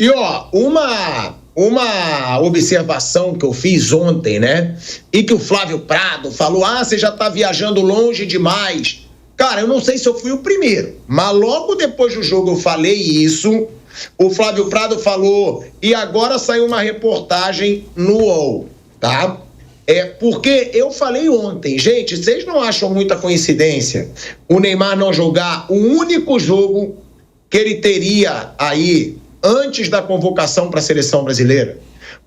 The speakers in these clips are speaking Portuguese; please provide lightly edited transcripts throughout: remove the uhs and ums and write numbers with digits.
E ó, uma observação que eu fiz ontem, né? E que o Flávio Prado falou, você já tá viajando longe demais. Cara, eu não sei se eu fui o primeiro, mas logo depois do jogo eu falei isso, o Flávio Prado falou, e agora saiu uma reportagem no UOL, tá? Porque eu falei ontem, gente, vocês não acham muita coincidência o Neymar não jogar o único jogo que ele teria aí antes da convocação para a seleção brasileira?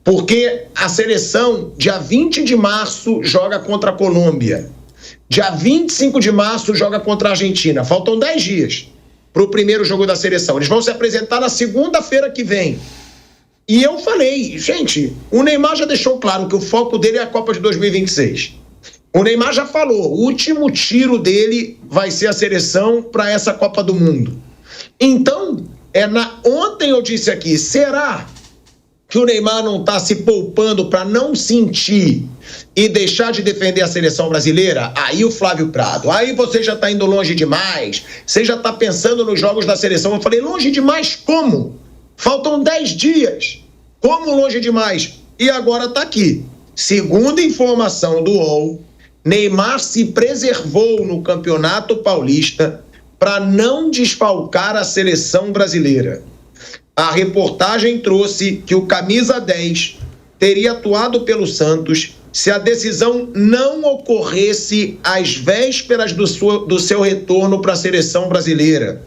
Porque a seleção, dia 20 de março, joga contra a Colômbia. Dia 25 de março, joga contra a Argentina. Faltam 10 dias para o primeiro jogo da seleção. Eles vão se apresentar na segunda-feira que vem. E eu falei, gente, o Neymar já deixou claro que o foco dele é a Copa de 2026. O Neymar já falou, o último tiro dele vai ser a seleção para essa Copa do Mundo. Então, ontem eu disse aqui, será que o Neymar não está se poupando para não sentir e deixar de defender a seleção brasileira? Aí o Flávio Prado, aí você já está indo longe demais, você já está pensando nos jogos da seleção. Eu falei, longe demais como? Faltam 10 dias. Como longe demais? E agora está aqui. Segundo informação do UOL, Neymar se preservou no Campeonato Paulista para não desfalcar a seleção brasileira. A reportagem trouxe que o camisa 10 teria atuado pelo Santos se a decisão não ocorresse às vésperas do seu retorno para a seleção brasileira.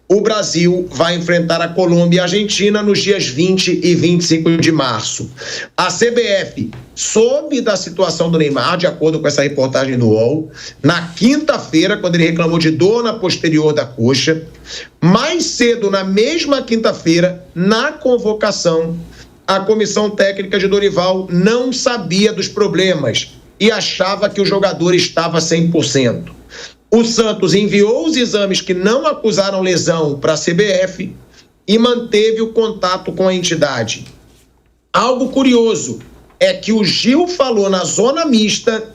O Brasil vai enfrentar a Colômbia e a Argentina nos dias 20 e 25 de março. A CBF soube da situação do Neymar, de acordo com essa reportagem do UOL, na quinta-feira, quando ele reclamou de dor na posterior da coxa. Mais cedo, na mesma quinta-feira, na convocação, a comissão técnica de Dorival não sabia dos problemas e achava que o jogador estava 100%. O Santos enviou os exames que não acusaram lesão para a CBF e manteve o contato com a entidade. Algo curioso é que o Gil falou na zona mista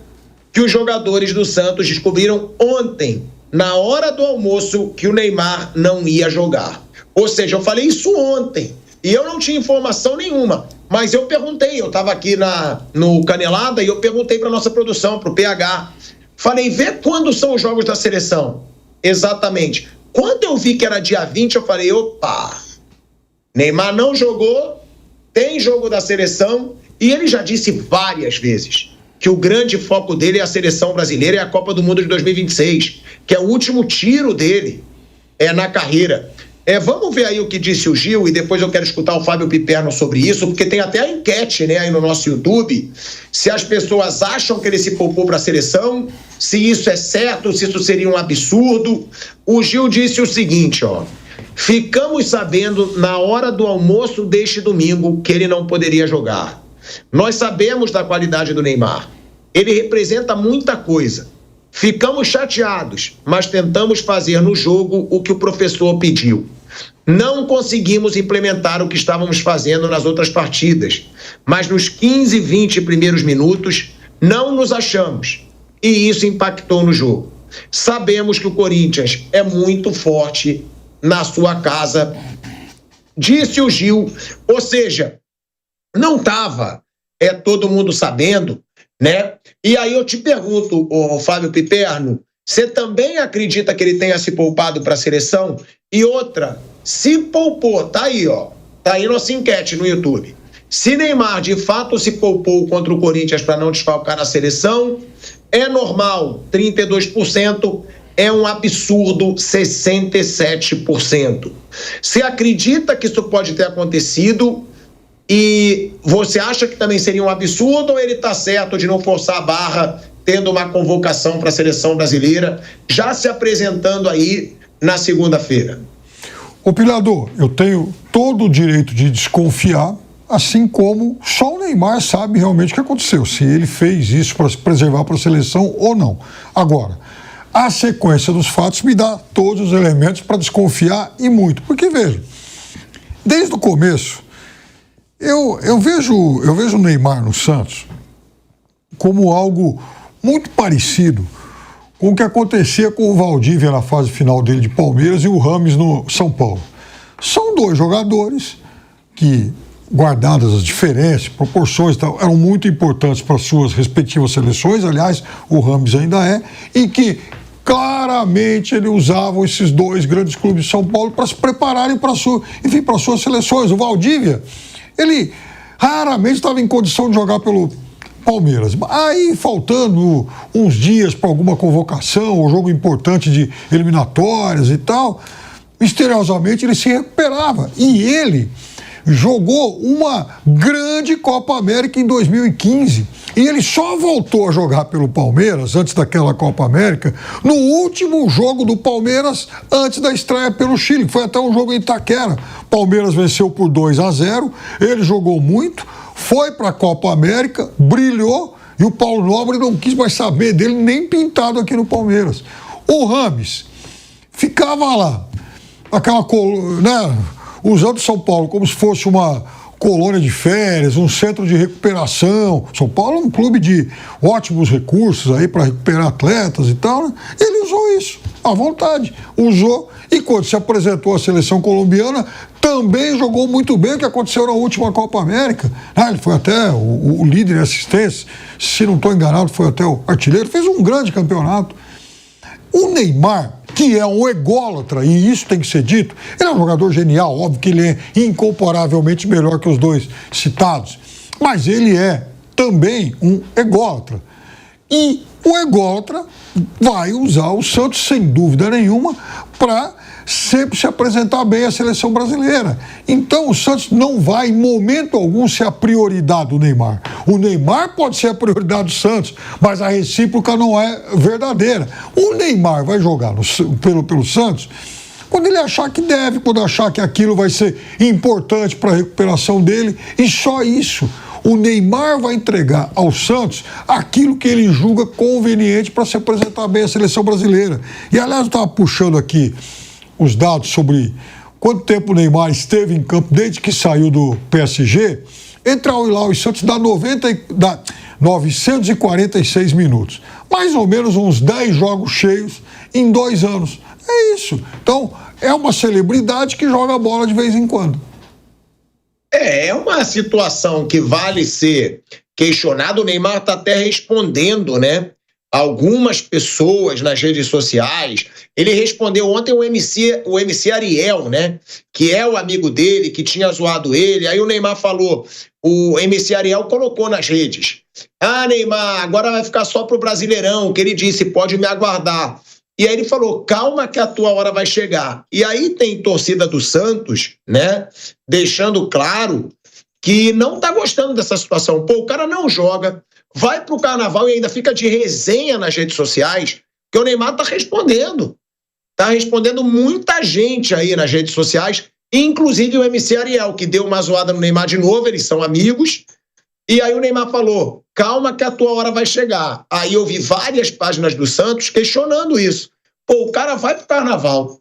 que os jogadores do Santos descobriram ontem, na hora do almoço, que o Neymar não ia jogar. Ou seja, eu falei isso ontem e eu não tinha informação nenhuma, mas eu perguntei, eu estava aqui no Canelada e eu perguntei para nossa produção, para o PH. Falei, vê quando são os jogos da seleção. Exatamente. Quando eu vi que era dia 20, eu falei, opa, Neymar não jogou, tem jogo da seleção, e ele já disse várias vezes que o grande foco dele é a seleção brasileira e a Copa do Mundo de 2026, que é o último tiro dele na carreira. Vamos ver aí o que disse o Gil, e depois eu quero escutar o Fábio Piperno sobre isso, porque tem até a enquete, né, aí no nosso YouTube, se as pessoas acham que ele se poupou para a seleção, se isso é certo, se isso seria um absurdo. O Gil disse o seguinte, ficamos sabendo na hora do almoço deste domingo que ele não poderia jogar. Nós sabemos da qualidade do Neymar. Ele representa muita coisa. Ficamos chateados, mas tentamos fazer no jogo o que o professor pediu. Não conseguimos implementar o que estávamos fazendo nas outras partidas, mas nos 15, 20 primeiros minutos não nos achamos e isso impactou no jogo. Sabemos que o Corinthians é muito forte na sua casa, disse o Gil, ou seja, não estava todo mundo sabendo, né? E aí eu te pergunto, Fábio Piperno, você também acredita que ele tenha se poupado para a seleção? E outra, se poupou, tá aí nossa enquete no YouTube. Se Neymar de fato se poupou contra o Corinthians para não desfalcar a seleção, é normal, 32%, é um absurdo, 67%. Você acredita que isso pode ter acontecido? E você acha que também seria um absurdo, ou ele está certo de não forçar a barra, tendo uma convocação para a seleção brasileira, já se apresentando aí na segunda-feira? Ô Pilador, eu tenho todo o direito de desconfiar, assim como só o Neymar sabe realmente o que aconteceu, se ele fez isso para se preservar para a seleção ou não. Agora, a sequência dos fatos me dá todos os elementos para desconfiar e muito, porque veja, desde o começo, eu vejo o Neymar no Santos como algo muito parecido com o que acontecia com o Valdívia na fase final dele de Palmeiras e o Rames no São Paulo. São dois jogadores que, guardadas as diferenças, proporções e tal, eram muito importantes para suas respectivas seleções, aliás, o Rames ainda é, e que claramente ele usava esses dois grandes clubes de São Paulo para se prepararem para suas seleções. O Valdívia, ele raramente estava em condição de jogar pelo Palmeiras. Aí, faltando uns dias para alguma convocação, ou jogo importante de eliminatórias e tal, misteriosamente ele se recuperava. E ele jogou uma grande Copa América em 2015. E ele só voltou a jogar pelo Palmeiras, antes daquela Copa América, no último jogo do Palmeiras, antes da estreia pelo Chile, que foi até um jogo em Itaquera. Palmeiras venceu por 2-0, ele jogou muito, foi para a Copa América, brilhou, e o Paulo Nobre não quis mais saber dele, nem pintado aqui no Palmeiras. O Rames ficava lá, usando São Paulo como se fosse uma colônia de férias, um centro de recuperação. São Paulo é um clube de ótimos recursos aí para recuperar atletas e tal, né? Ele usou isso à vontade, usou, e quando se apresentou à seleção colombiana, também jogou muito bem, o que aconteceu na última Copa América. Ele foi até o líder em assistência, se não estou enganado, foi até o artilheiro, fez um grande campeonato. O Neymar, que é um ególatra, e isso tem que ser dito, ele é um jogador genial, óbvio que ele é incomparavelmente melhor que os dois citados, mas ele é também um ególatra. E o ególatra vai usar o Santos, sem dúvida nenhuma, para sempre se apresentar bem à seleção brasileira. Então o Santos não vai, em momento algum, ser a prioridade do Neymar. O Neymar pode ser a prioridade do Santos, mas a recíproca não é verdadeira. O Neymar vai jogar pelo Santos quando ele achar que deve, quando achar que aquilo vai ser importante para a recuperação dele, e só isso. O Neymar vai entregar ao Santos aquilo que ele julga conveniente para se apresentar bem à seleção brasileira. E, aliás, eu estava puxando aqui os dados sobre quanto tempo o Neymar esteve em campo desde que saiu do PSG. Entre Al Hilal e Santos dá 946 minutos. Mais ou menos uns 10 jogos cheios em 2 anos. É isso. Então, é uma celebridade que joga bola de vez em quando. É uma situação que vale ser questionada. O Neymar está até respondendo, né? Algumas pessoas nas redes sociais. Ele respondeu ontem o MC Ariel, né? Que é o amigo dele, que tinha zoado ele. Aí o Neymar falou, o MC Ariel colocou nas redes. Neymar, agora vai ficar só pro Brasileirão, que ele disse, pode me aguardar. E aí ele falou, calma que a tua hora vai chegar. E aí tem torcida do Santos, né? Deixando claro que não tá gostando dessa situação. Pô, o cara não joga, vai pro carnaval e ainda fica de resenha nas redes sociais, que o Neymar tá respondendo. Tá respondendo muita gente aí nas redes sociais, inclusive o MC Ariel, que deu uma zoada no Neymar de novo, eles são amigos. E aí o Neymar falou, calma que a tua hora vai chegar. Aí eu vi várias páginas do Santos questionando isso. Pô, o cara vai pro carnaval,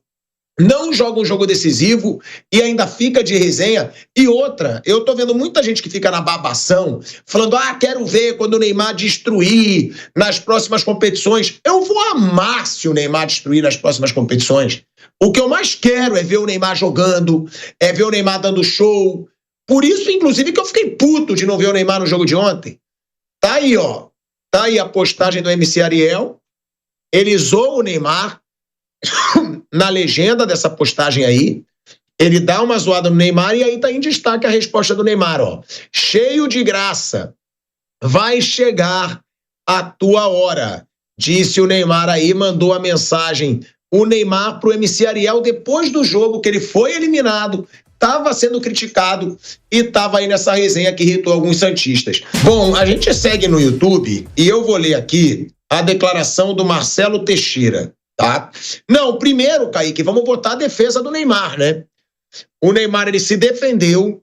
não joga um jogo decisivo e ainda fica de resenha. E outra, eu tô vendo muita gente que fica na babação, falando, quero ver quando o Neymar destruir nas próximas competições. Eu vou amar se o Neymar destruir nas próximas competições. O que eu mais quero é ver o Neymar jogando, é ver o Neymar dando show. Por isso, inclusive, que eu fiquei puto de não ver o Neymar no jogo de ontem. Tá aí, ó. Tá aí a postagem do MC Ariel. Ele zoou o Neymar na legenda dessa postagem aí. Ele dá uma zoada no Neymar e aí tá em destaque a resposta do Neymar, ó. Cheio de graça. Vai chegar a tua hora. Disse o Neymar aí, mandou a mensagem. O Neymar pro MC Ariel depois do jogo que ele foi eliminado, estava sendo criticado e estava aí nessa resenha que irritou alguns santistas. Bom, a gente segue no YouTube e eu vou ler aqui a declaração do Marcelo Teixeira, tá? Não, primeiro, Kaique, vamos botar a defesa do Neymar, né? O Neymar, ele se defendeu,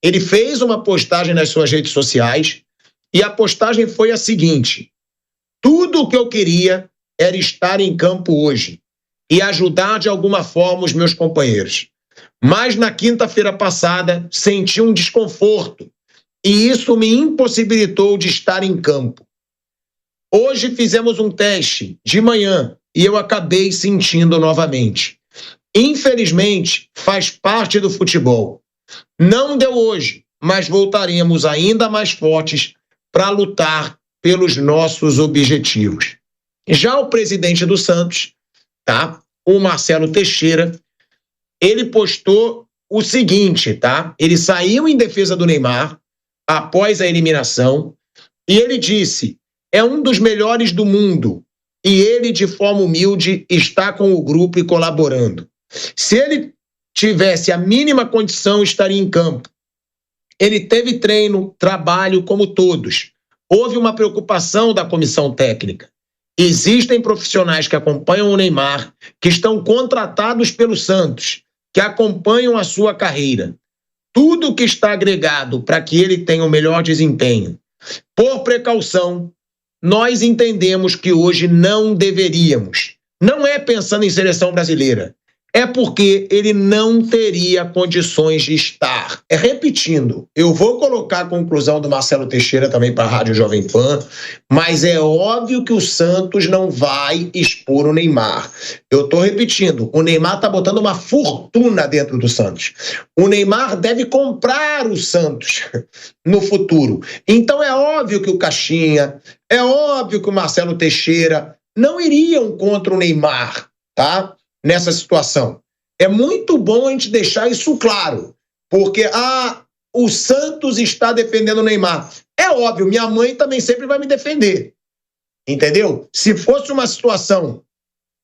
ele fez uma postagem nas suas redes sociais e a postagem foi a seguinte: tudo o que eu queria era estar em campo hoje e ajudar de alguma forma os meus companheiros. Mas na quinta-feira passada senti um desconforto e isso me impossibilitou de estar em campo. Hoje fizemos um teste de manhã e eu acabei sentindo novamente. Infelizmente, faz parte do futebol. Não deu hoje, mas voltaremos ainda mais fortes para lutar pelos nossos objetivos. Já o presidente do Santos, tá? O Marcelo Teixeira, ele postou o seguinte, tá? Ele saiu em defesa do Neymar após a eliminação e ele disse: é um dos melhores do mundo e ele, de forma humilde, está com o grupo e colaborando. Se ele tivesse a mínima condição, estaria em campo. Ele teve treino, trabalho como todos. Houve uma preocupação da comissão técnica. Existem profissionais que acompanham o Neymar, que estão contratados pelo Santos, que acompanham a sua carreira. Tudo que está agregado para que ele tenha o melhor desempenho. Por precaução, nós entendemos que hoje não deveríamos. Não é pensando em seleção brasileira. É porque ele não teria condições de estar. Repetindo, eu vou colocar a conclusão do Marcelo Teixeira também para a Rádio Jovem Pan, mas é óbvio que o Santos não vai expor o Neymar. Eu estou repetindo, o Neymar está botando uma fortuna dentro do Santos. O Neymar deve comprar o Santos no futuro. Então é óbvio que o Caixinha, é óbvio que o Marcelo Teixeira não iriam contra o Neymar, tá? Nessa situação. É muito bom a gente deixar isso claro, porque o Santos está defendendo o Neymar. É óbvio, minha mãe também sempre vai me defender, entendeu? Se fosse uma situação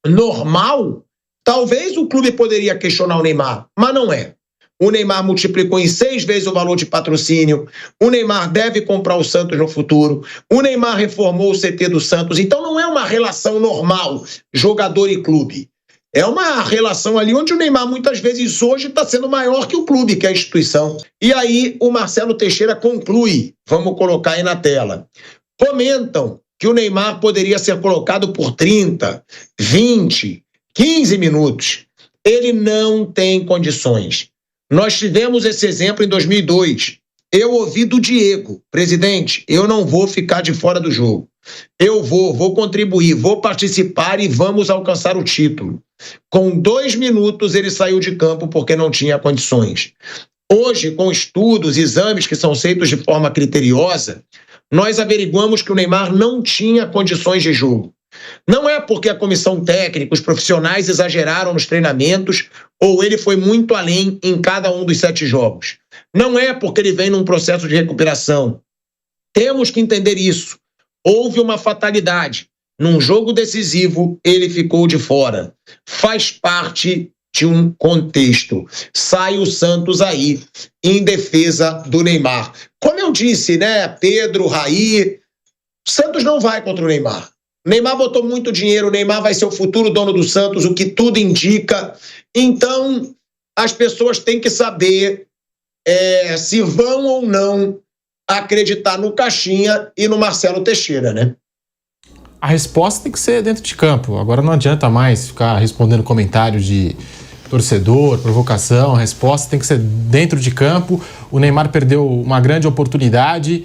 normal, talvez o clube poderia questionar o Neymar, mas não é. O Neymar multiplicou em 6 vezes o valor de patrocínio, o Neymar deve comprar o Santos no futuro, o Neymar reformou o CT do Santos, então não é uma relação normal, jogador e clube. É uma relação ali onde o Neymar muitas vezes hoje está sendo maior que o clube, que é a instituição. E aí o Marcelo Teixeira conclui, vamos colocar aí na tela. Comentam que o Neymar poderia ser colocado por 30, 20, 15 minutos. Ele não tem condições. Nós tivemos esse exemplo em 2002. Eu ouvi do Diego: presidente, eu não vou ficar de fora do jogo. Eu vou contribuir, vou participar e vamos alcançar o título. Com 2 minutos ele saiu de campo porque não tinha condições. Hoje, com estudos, exames que são feitos de forma criteriosa, nós averiguamos que o Neymar não tinha condições de jogo. Não é porque a comissão técnica, os profissionais exageraram nos treinamentos ou ele foi muito além em cada um dos 7 jogos. Não é porque ele vem num processo de recuperação. Temos que entender isso. Houve uma fatalidade. Num jogo decisivo, ele ficou de fora. Faz parte de um contexto. Sai o Santos aí em defesa do Neymar. Como eu disse, né, Pedro, Raí, o Santos não vai contra o Neymar. O Neymar botou muito dinheiro, o Neymar vai ser o futuro dono do Santos, o que tudo indica. Então, as pessoas têm que saber se vão ou não acreditar no Caixinha e no Marcelo Teixeira, né? A resposta tem que ser dentro de campo. Agora não adianta mais ficar respondendo comentários de torcedor, provocação. A resposta tem que ser dentro de campo. O Neymar perdeu uma grande oportunidade,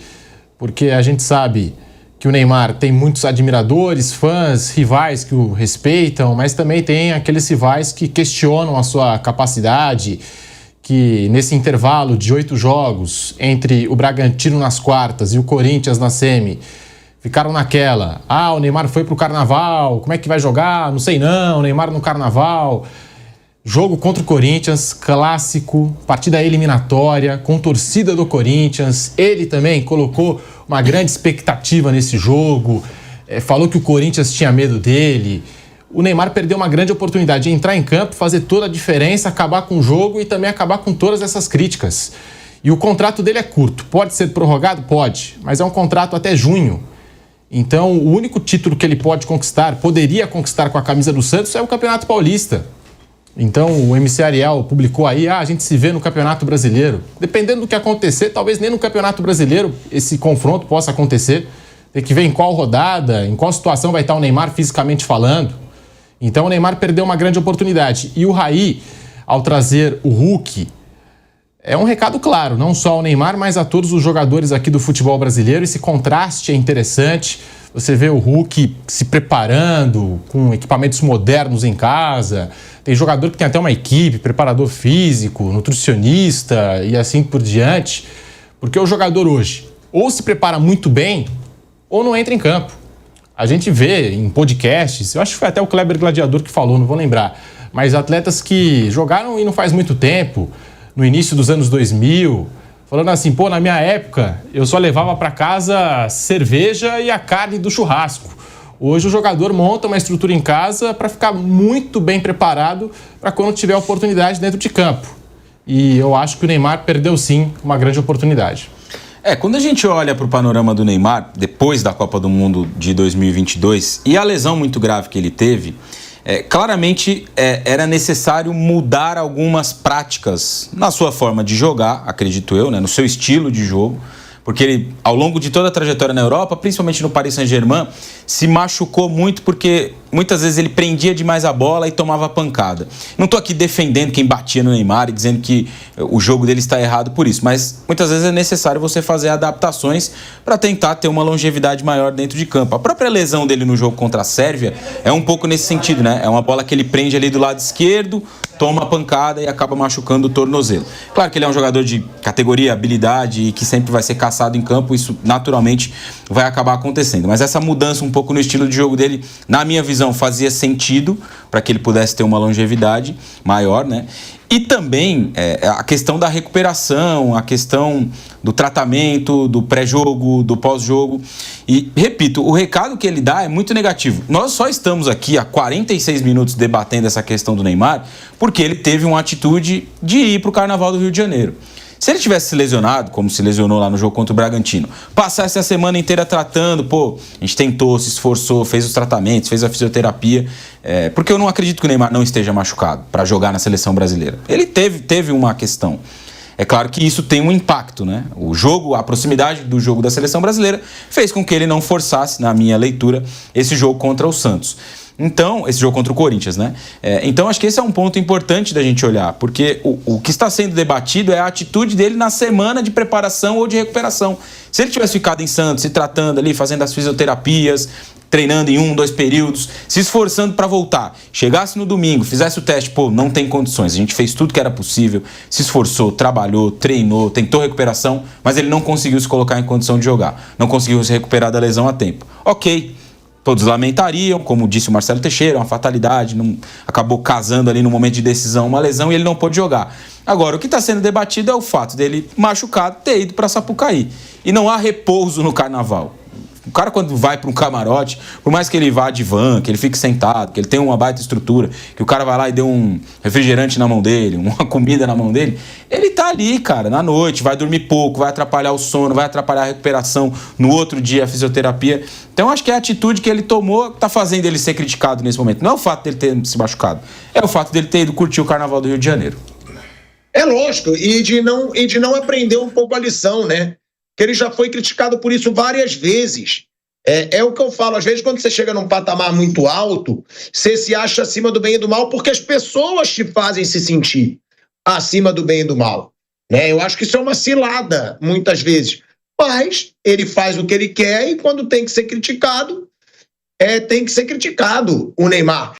porque a gente sabe que o Neymar tem muitos admiradores, fãs, rivais que o respeitam, mas também tem aqueles rivais que questionam a sua capacidade, que nesse intervalo de 8 jogos entre o Bragantino nas quartas e o Corinthians na semi, ficaram naquela: o Neymar foi pro Carnaval, como é que vai jogar? Não sei não, Neymar no Carnaval. Jogo contra o Corinthians, clássico, partida eliminatória, com torcida do Corinthians. Ele também colocou uma grande expectativa nesse jogo, falou que o Corinthians tinha medo dele. O Neymar perdeu uma grande oportunidade de entrar em campo, fazer toda a diferença, acabar com o jogo e também acabar com todas essas críticas. E o contrato dele é curto. Pode ser prorrogado? Pode, mas é um contrato até junho. Então, o único título que ele pode conquistar, poderia conquistar com a camisa do Santos, é o Campeonato Paulista. Então, o MC Ariel publicou aí: a gente se vê no Campeonato Brasileiro. Dependendo do que acontecer, talvez nem no Campeonato Brasileiro esse confronto possa acontecer. Tem que ver em qual rodada, em qual situação vai estar o Neymar fisicamente falando. Então, o Neymar perdeu uma grande oportunidade. E o Raí, ao trazer o Hulk, É um recado claro, não só ao Neymar, mas a todos os jogadores aqui do futebol brasileiro. Esse contraste é interessante. Você vê o Hulk se preparando com equipamentos modernos em casa. Tem jogador que tem até uma equipe, preparador físico, nutricionista e assim por diante. Porque o jogador hoje ou se prepara muito bem ou não entra em campo. A gente vê em podcasts, eu acho que foi até o Kleber Gladiador que falou, não vou lembrar, mas atletas que jogaram e não faz muito tempo, no início dos anos 2000, falando assim, pô, na minha época eu só levava para casa cerveja e a carne do churrasco. Hoje o jogador monta uma estrutura em casa para ficar muito bem preparado para quando tiver oportunidade dentro de campo. E eu acho que o Neymar perdeu sim uma grande oportunidade. Quando a gente olha para o panorama do Neymar, depois da Copa do Mundo de 2022, e a lesão muito grave que ele teve, claramente era necessário mudar algumas práticas na sua forma de jogar, acredito eu, né, no seu estilo de jogo, porque ele, ao longo de toda a trajetória na Europa, principalmente no Paris Saint-Germain, se machucou muito porque muitas vezes ele prendia demais a bola e tomava pancada. Não estou aqui defendendo quem batia no Neymar e dizendo que o jogo dele está errado por isso, mas muitas vezes é necessário você fazer adaptações para tentar ter uma longevidade maior dentro de campo. A própria lesão dele no jogo contra a Sérvia é um pouco nesse sentido, né? É uma bola que ele prende ali do lado esquerdo, toma a pancada e acaba machucando o tornozelo. Claro que ele é um jogador de categoria, habilidade e que sempre vai ser caçado em campo, isso naturalmente vai acabar acontecendo. Mas essa mudança um pouco no estilo de jogo dele, na minha visão, fazia sentido para que ele pudesse ter uma longevidade maior, né? E também a questão da recuperação, a questão do tratamento, do pré-jogo, do pós-jogo. E, repito, o recado que ele dá é muito negativo. Nós só estamos aqui há 46 minutos debatendo essa questão do Neymar porque ele teve uma atitude de ir para o Carnaval do Rio de Janeiro. Se ele tivesse se lesionado, como se lesionou lá no jogo contra o Bragantino, passasse a semana inteira tratando, a gente tentou, se esforçou, fez os tratamentos, fez a fisioterapia, porque eu não acredito que o Neymar não esteja machucado para jogar na seleção brasileira. Ele teve uma questão. É claro que isso tem um impacto, né? O jogo, a proximidade do jogo da seleção brasileira fez com que ele não forçasse, na minha leitura, esse jogo contra o Santos. Então, esse jogo contra o Corinthians, né? Então, acho que esse é um ponto importante da gente olhar, porque o que está sendo debatido é a atitude dele na semana de preparação ou de recuperação. Se ele tivesse ficado em Santos, se tratando ali, fazendo as fisioterapias, treinando em 1, 2 períodos, se esforçando para voltar, chegasse no domingo, fizesse o teste, não tem condições, a gente fez tudo que era possível, se esforçou, trabalhou, treinou, tentou recuperação, mas ele não conseguiu se colocar em condição de jogar, não conseguiu se recuperar da lesão a tempo. Ok, todos lamentariam, como disse o Marcelo Teixeira, uma fatalidade, acabou casando ali no momento de decisão uma lesão e ele não pôde jogar. Agora, o que está sendo debatido é o fato dele, machucado, ter ido para Sapucaí. E não há repouso no Carnaval. O cara, quando vai para um camarote, por mais que ele vá de van, que ele fique sentado, que ele tenha uma baita estrutura, que o cara vai lá e dê um refrigerante na mão dele, uma comida na mão dele, ele tá ali, cara, na noite, vai dormir pouco, vai atrapalhar o sono, vai atrapalhar a recuperação, no outro dia a fisioterapia. Então, acho que a atitude que ele tomou tá fazendo ele ser criticado nesse momento. Não é o fato dele ter se machucado, é o fato dele ter ido curtir o Carnaval do Rio de Janeiro. É lógico, e de não aprender um pouco a lição, né? Que ele já foi criticado por isso várias vezes. É o que eu falo, às vezes quando você chega num patamar muito alto, você se acha acima do bem e do mal porque as pessoas te fazem se sentir acima do bem e do mal. Né? Eu acho que isso é uma cilada, muitas vezes. Mas ele faz o que ele quer e quando tem que ser criticado, tem que ser criticado o Neymar.